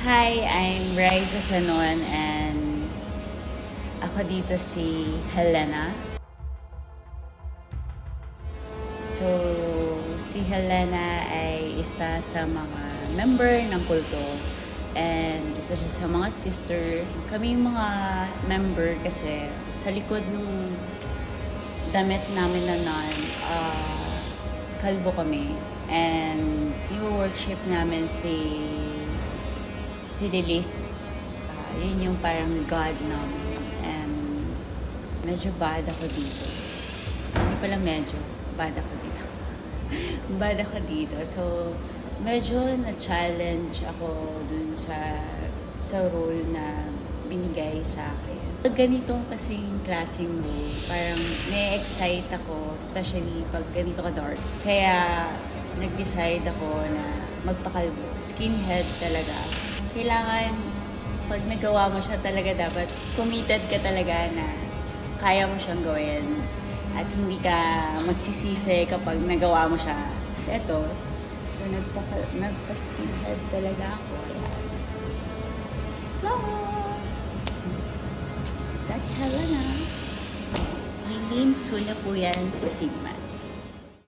Hi, I'm Raisa Sanon and ako dito si Helena. So, si Helena ay isa sa mga member ng kulto and isa siya sa mga sister. Kaming mga member kasi sa likod nung damit namin na nun, kalbo kami. And ni-worship namin si Lilith. Yun yung parang God namin. And medyo bad ako dito. Hindi pala medyo. Bad ako dito. Bad ako dito. So, medyo na-challenge ako dun sa role na binigay sa akin. Pag ganitong kasing klaseng role, parang na-excite ako, especially pag ganito ka-dark. Kaya, nag-decide ako na magpakalbo. Skinhead talaga. Kailangan, pag nagawa mo siya talaga, dapat committed ka talaga na kaya mo siyang gawin. At hindi ka magsisisi kapag nagawa mo siya. Eto, so nagpa-skinhead talaga ako. Ayan. Hello! That's Helena. Lilim Suna po yan sa Sigma.